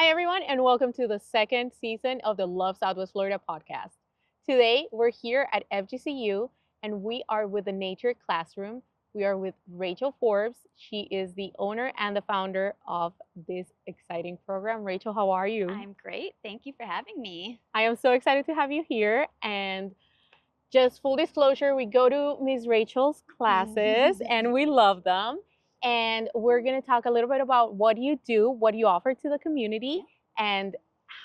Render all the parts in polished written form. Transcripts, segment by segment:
Hi, everyone, and welcome to the second season of the Love Southwest Florida podcast. Today, we're here at FGCU, and we are with the Nature Classroom. We are with Rachel Forbes. She is the owner and the founder of this exciting program. Rachel, how are you? I'm great. Thank you for having me. I am so excited to have you here. And just full disclosure, we go to Miss Rachel's classes and we love them. And we're going to talk a little bit about what you do, what you offer to the community, and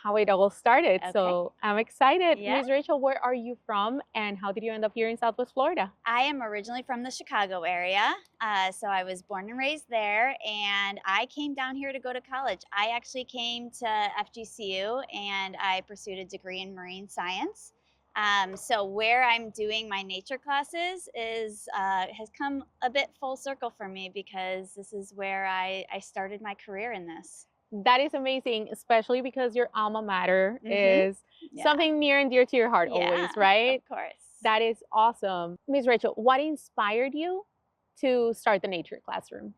how it all started. Okay. So I'm excited. Yeah. Miss Rachel, where are you from and how did you end up here in Southwest Florida? I am originally from the Chicago area. So I was born and raised there, and I came down here to go to college. I actually came to FGCU and I pursued a degree in marine science. So where I'm doing my nature classes is has come a bit full circle for me because this is where I started my career in this. That is amazing, especially because your alma mater is Yeah. something near and dear to your heart always, right? Of course. That is awesome. Miss Rachel, what inspired you to start the Nature Classroom?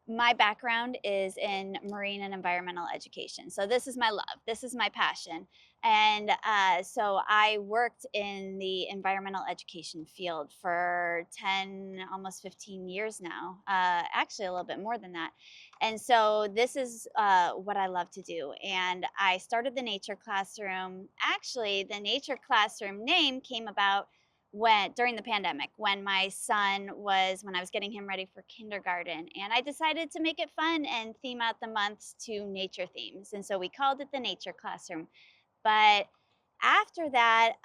My background is in marine and environmental education. So this is my love. This is my passion. And so I worked in the environmental education field for 10, almost 15 years now, actually a little bit more than that. And so this is what I love to do. And I started the Nature Classroom. Actually, the Nature Classroom name came about during the pandemic, when I was getting him ready for kindergarten, and I decided to make it fun and theme out the months to nature themes, and so we called it the Nature Classroom. But after that,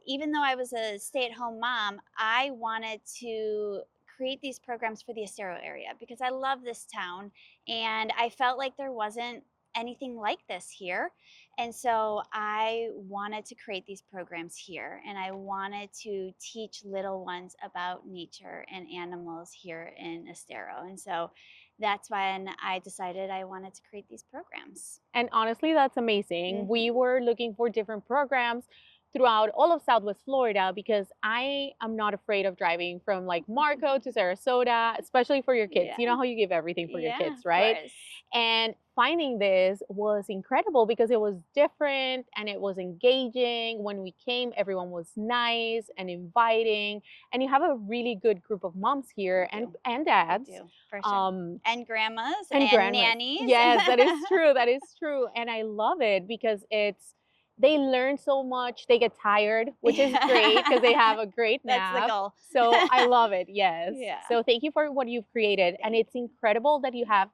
even though I was a stay-at-home mom, I wanted to create these programs for the Estero area because I love this town, and I felt like there wasn't anything like this here. And so I wanted to create these programs here, and I wanted to teach little ones about nature and animals here in Estero. And so that's when I decided I wanted to create these programs. And honestly, that's amazing. We were looking for different programs throughout all of Southwest Florida because I am not afraid of driving from like Marco to Sarasota, especially for your kids. You know how you give everything for your Yeah, kids, of right? course. And finding this was incredible because it was different and it was engaging. When we came, everyone was nice and inviting. And you have a really good group of moms here and dads. We do, for sure. And grandmas and grandmas. nannies. Yes, that is true. That is true. And I love it because they learn so much. They get tired, which is great because they have a great nap. That's the goal. So I love it. Yes. Yeah. So thank you for what you've created. And it's incredible that you have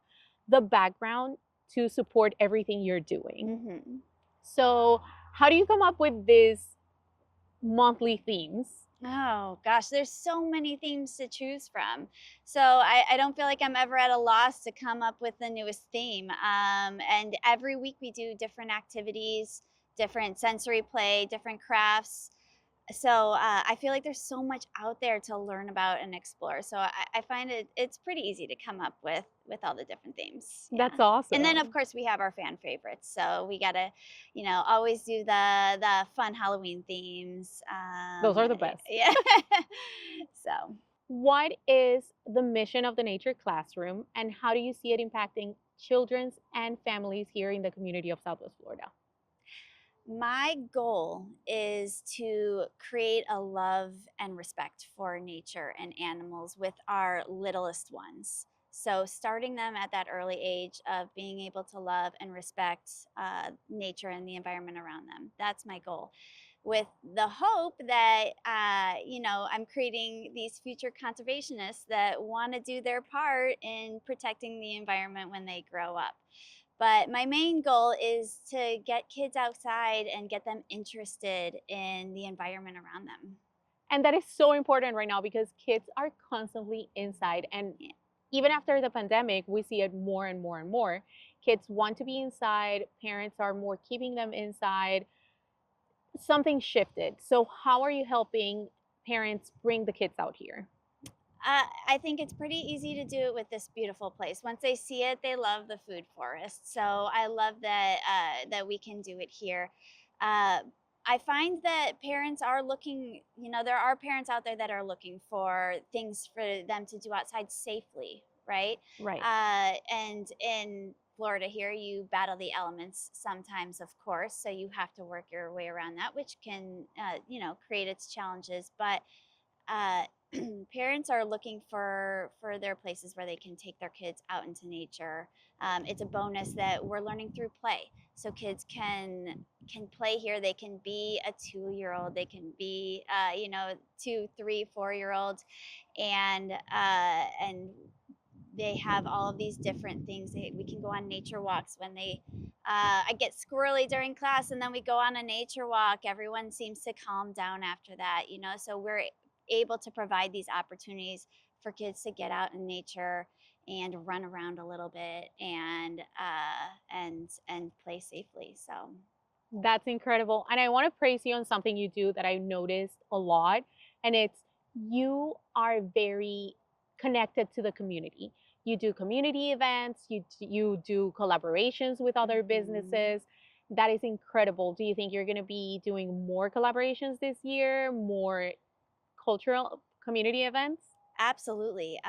the background to support everything you're doing. So how do you come up with these monthly themes? Oh gosh, there's so many themes to choose from. So I don't feel like I'm ever at a loss to come up with the newest theme. And every week we do different activities, different sensory play, different crafts. So I feel like there's so much out there to learn about and explore. So I find it's pretty easy to come up with all the different themes. That's awesome. And then of course we have our fan favorites. So we gotta, always do the fun Halloween themes. Those are the best. Yeah. So what is the mission of the Nature Classroom and how do you see it impacting children's and families here in the community of Southwest Florida? my goal is to create a love and respect for nature and animals with our littlest ones. So, starting them at that early age of being able to love and respect nature and the environment around them. That's my goal. With the hope that, I'm creating these future conservationists that want to do their part in protecting the environment when they grow up. But my main goal is to get kids outside and get them interested in the environment around them. And that is so important right now because kids are constantly inside. And even after the pandemic, we see it more and more and more. Kids want to be inside, parents are more keeping them inside. Something shifted. So, how are you helping parents bring the kids out here? I think it's pretty easy to do it with this beautiful place. Once they see it, they love the food forest. So I love that we can do it here. Uh, I find that parents are looking. There are parents out there that are looking for things for them to do outside safely, right? Right. And Florida here, you battle the elements sometimes, of course. So you have to work your way around that, which can, create its challenges. But uh, parents are looking for their places where they can take their kids out into nature. It's a bonus that we're learning through play, so kids can play here. They can be a 2-year old, they can be 2, 3, 4-year olds, and they have all of these different things. We can go on nature walks when I get squirrely during class, and then we go on a nature walk. Everyone seems to calm down after that, so we're able to provide these opportunities for kids to get out in nature and run around a little bit and play safely. So That's incredible. And I want to praise you on something you do that I noticed a lot. And it's you are very connected to the community. You do community events, you do collaborations with other businesses. That is incredible. Do you think you're going to be doing more collaborations this year, more cultural community events? absolutely.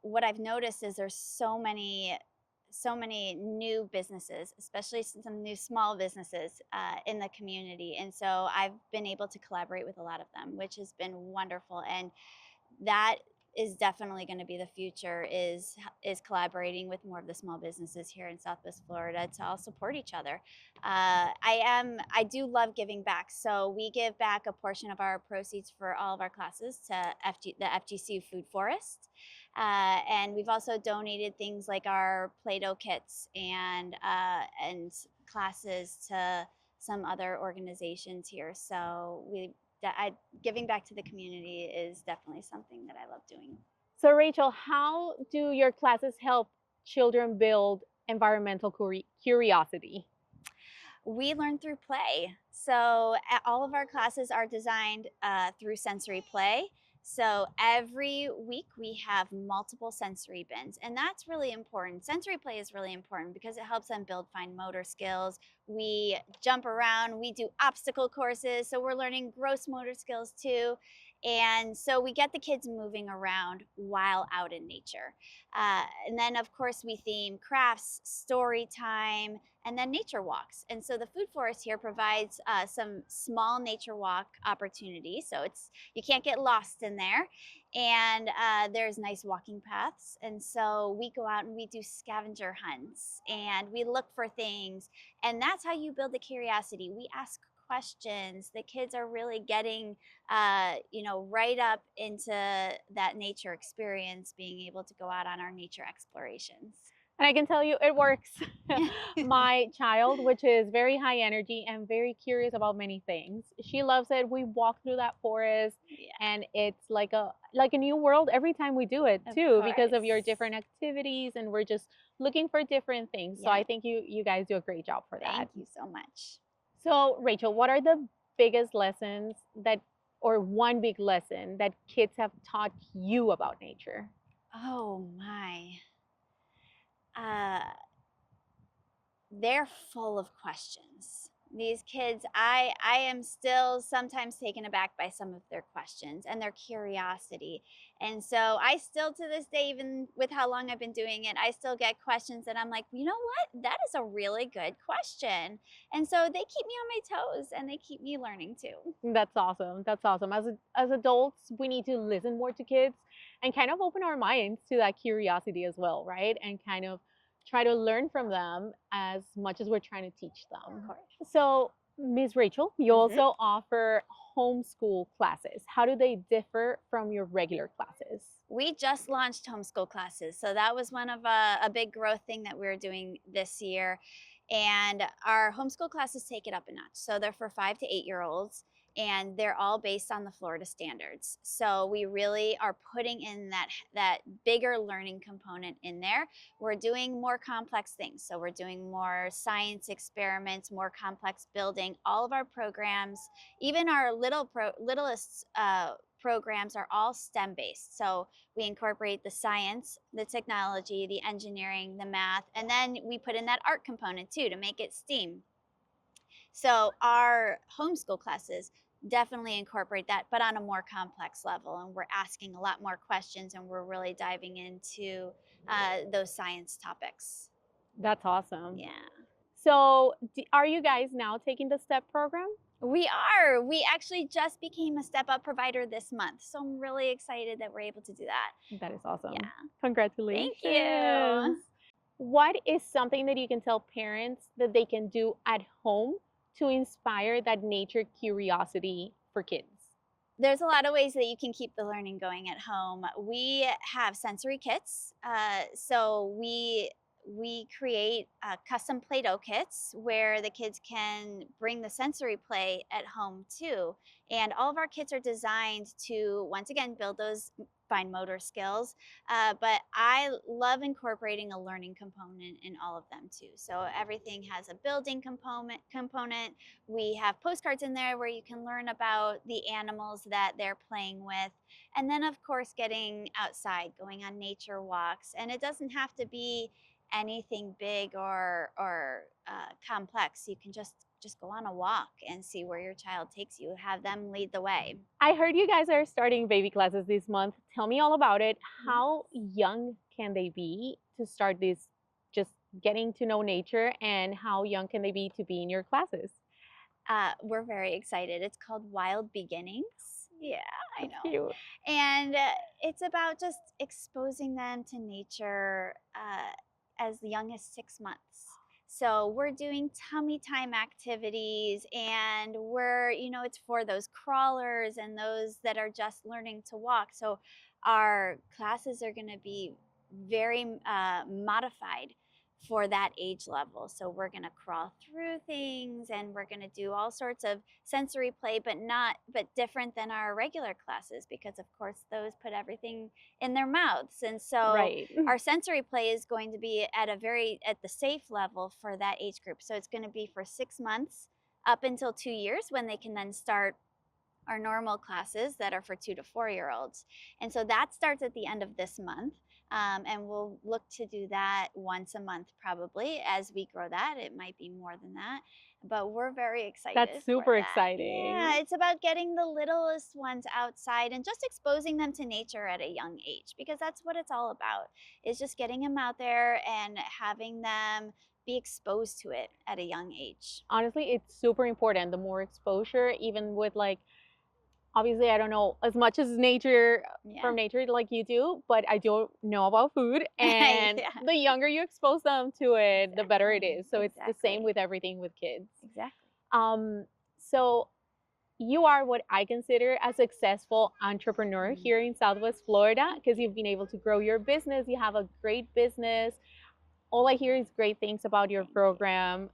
What I've noticed is there's so many new businesses, especially some new small businesses in the community, and so I've been able to collaborate with a lot of them, which has been wonderful. And that is definitely going to be the future, is collaborating with more of the small businesses here in Southwest Florida to all support each other. I do love giving back, so we give back a portion of our proceeds for all of our classes to the FGC Food Forest, and we've also donated things like our Play-Doh kits and classes to some other organizations here. So giving back to the community is definitely something that I love doing. So, Rachel, how do your classes help children build environmental curiosity? We learn through play. So all of our classes are designed through sensory play. So every week we have multiple sensory bins, and that's really important. Sensory play is really important because it helps them build fine motor skills. We jump around, we do obstacle courses, so we're learning gross motor skills too. And so we get the kids moving around while out in nature. And then, of course, we theme crafts, story time, and then nature walks. And so the food forest here provides some small nature walk opportunities. So you can't get lost in there. And there's nice walking paths. And so we go out and we do scavenger hunts and we look for things. And that's how you build the curiosity. We ask questions. The kids are really getting, right up into that nature experience, being able to go out on our nature explorations. And I can tell you it works. My child, which is very high energy and very curious about many things, she loves it. We walk through that forest and it's like a new world every time we do it too, because of your different activities, and we're just looking for different things. So I think you guys do a great job for that. Thank you so much. So, Rachel, what are the biggest lessons or one big lesson that kids have taught you about nature? Oh my. They're full of questions. These kids, I am still sometimes taken aback by some of their questions and their curiosity. And so I still, to this day, even with how long I've been doing it, I still get questions that I'm like, you know what? That is a really good question. And so they keep me on my toes and they keep me learning too. That's awesome. That's awesome. As adults, we need to listen more to kids and kind of open our minds to that curiosity as well, right? And kind of try to learn from them as much as we're trying to teach them. So, Ms. Rachel, you also offer homeschool classes. How do they differ from your regular classes? We just launched homeschool classes. So that was one of a big growth thing that we're doing this year. And our homeschool classes take it up a notch. So they're for 5 to 8-year olds, and they're all based on the Florida standards. So we really are putting in that bigger learning component in there. We're doing more complex things. So we're doing more science experiments, more complex building. All of our programs, even our littlest programs, are all STEM based. So we incorporate the science, the technology, the engineering, the math, and then we put in that art component too to make it STEAM. So our homeschool classes definitely incorporate that, but on a more complex level. And we're asking a lot more questions, and we're really diving into those science topics. That's awesome. Yeah. So, are you guys now taking the STEP program? We are. We actually just became a step up provider this month. So I'm really excited that we're able to do that. That is awesome. Yeah. Thank Congratulations. you. What is something that you can tell parents that they can do at home to inspire that nature curiosity for kids? There's a lot of ways that you can keep the learning going at home. We have sensory kits. So we create custom Play-Doh kits where the kids can bring the sensory play at home too. And all of our kits are designed to once again build those fine motor skills. But I love incorporating a learning component in all of them too. So everything has a building component. We have postcards in there where you can learn about the animals that they're playing with. And then, of course, getting outside, going on nature walks. And it doesn't have to be anything big or complex. You can just go on a walk and see where your child takes you. Have them lead the way. I heard you guys are starting baby classes this month. Tell me all about it. Yes. How young can they be to start this, just getting to know nature, and how young can they be to be in your classes? We're very excited. It's called Wild Beginnings. Yeah, I That's know. cute. And it's about just exposing them to nature as young as 6 months. So we're doing tummy time activities, and it's for those crawlers and those that are just learning to walk. So our classes are going to be very modified for that age level. So we're going to crawl through things, and we're going to do all sorts of sensory play, but different than our regular classes, because of course those put everything in their mouths. And so Right. our sensory play is going to be at the safe level for that age group. So it's going to be for 6 months up until 2 years, when they can then start our normal classes that are for 2 to 4 year olds. And so that starts at the end of this month. And we'll look to do that once a month probably. As we grow that, it might be more than that. But we're very excited That's for super that. Yeah, exciting. it's about getting the littlest ones outside and just exposing them to nature at a young age, because that's what it's all about, is just getting them out there and having them be exposed to it at a young age. Honestly, it's super important. The more exposure, even with like, obviously, I don't know as much as nature Yeah. from nature like you do, but I do know about food. And Yeah. the younger you expose them to it, the better it Exactly. is. So it's the same Exactly. with everything with kids. Exactly. Um, so you are what I consider a successful entrepreneur here in Southwest Florida, because you've been able to grow your business. You have a great business. All I hear is great things about your Thank you. program.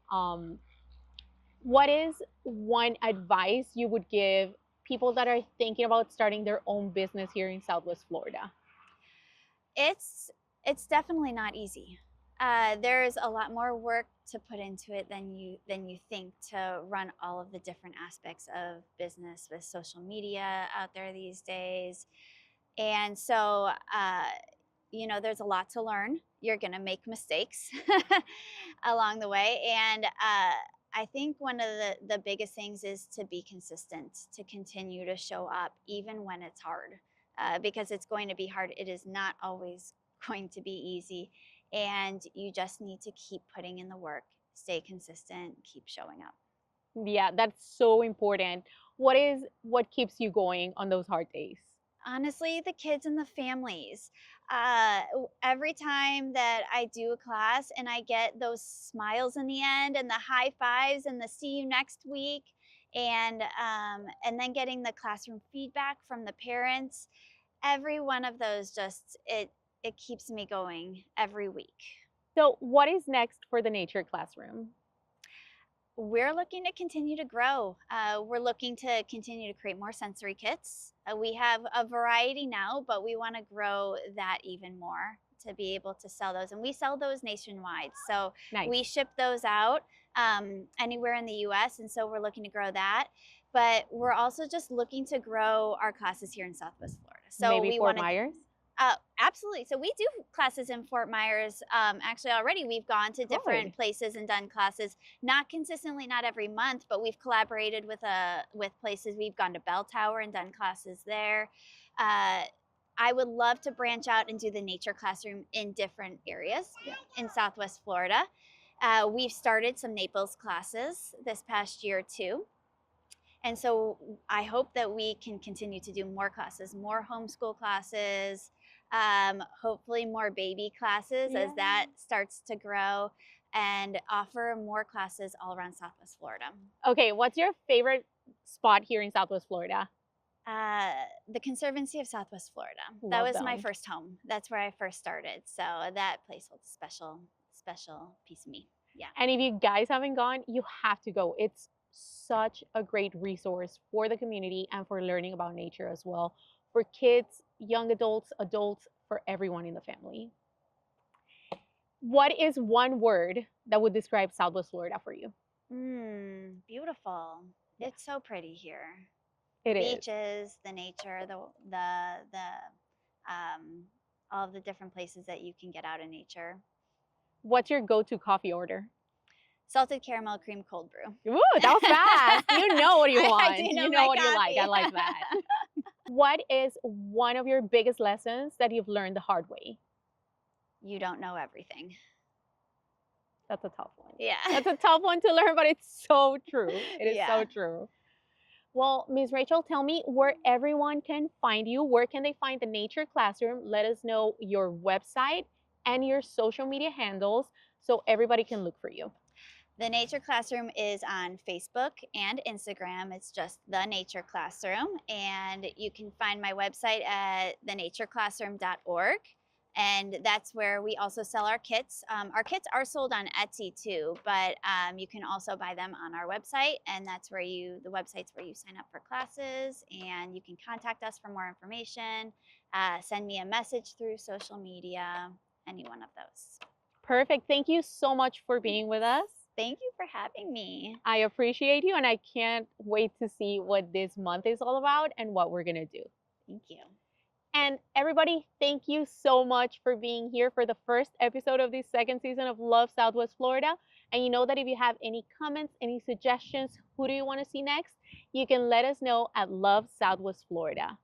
What is one advice you would give people that are thinking about starting their own business here in Southwest Florida? It's it's definitely not easy. There's a lot more work to put into it than you think, to run all of the different aspects of business with social media out there these days. And so, there's a lot to learn. You're going to make mistakes along the way. And I think one of the biggest things is to be consistent, to continue to show up even when it's hard, because it's going to be hard. It is not always going to be easy. And you just need to keep putting in the work, stay consistent, keep showing up. Yeah, that's so important. What keeps you going on those hard days? Honestly, the kids and the families. Every time that I do a class and I get those smiles in the end and the high fives and the see you next week, and then getting the classroom feedback from the parents, every one of those it keeps me going every week. So, what is next for the nature classroom? We're looking to continue to grow. We're looking to continue to create more sensory kits. We have a variety now, but we want to grow that even more to be able to sell those. And we sell those nationwide. So Nice. we ship those out anywhere in the US. And so we're looking to grow that. But we're also just looking to grow our classes here in Southwest Florida. So Maybe we Fort want to Myers? Absolutely. So we do classes in Fort Myers. Actually, already we've gone to different Good. places and done classes, not consistently, not every month, but we've collaborated with places. We've gone to Bell Tower and done classes there. Uh, I would love to branch out and do the nature classroom in different areas in Southwest Florida. We've started some Naples classes this past year too. And so I hope that we can continue to do more classes, more homeschool classes, hopefully more baby classes as that starts to grow, and offer more classes all around Southwest Florida. Okay, what's your favorite spot here in Southwest Florida? The Conservancy of Southwest Florida. That Love was my them. first home. That's where I first started. So that place holds a special piece of me. Yeah. And if you guys haven't gone, you have to go. It's such a great resource for the community and for learning about nature as well, for kids, young adults, adults, for everyone in the family. What is one word that would describe Southwest Florida for you? Beautiful. It's so pretty here. It is. Beaches, the nature, all of the different places that you can get out in nature. What's your go-to coffee order? Salted caramel cream cold brew. Ooh, that was fast. You know what you want. I do know You know my what you like. I coffee. like that. What is one of your biggest lessons that you've learned the hard way? You don't know everything. That's a tough one. Yeah. That's a tough one to learn, but it's so true. It is so Yeah. true. Well, Ms. Rachel, tell me where everyone can find you. Where can they find the Nature Classroom? Let us know your website and your social media handles so everybody can look for you. The Nature Classroom is on Facebook and Instagram. It's just The Nature Classroom. And you can find my website at thenatureclassroom.org. And that's where we also sell our kits. Our kits are sold on Etsy too, but you can also buy them on our website. And that's where the website's where you sign up for classes, and you can contact us for more information. Send me a message through social media, any one of those. Perfect. Thank you so much for being with us. Thank you for having me. I appreciate you, and I can't wait to see what this month is all about and what we're going to do. Thank you. And everybody, thank you so much for being here for the first episode of this second season of Love Southwest Florida. And you know that if you have any comments, any suggestions, who do you want to see next, you can let us know at Love Southwest Florida.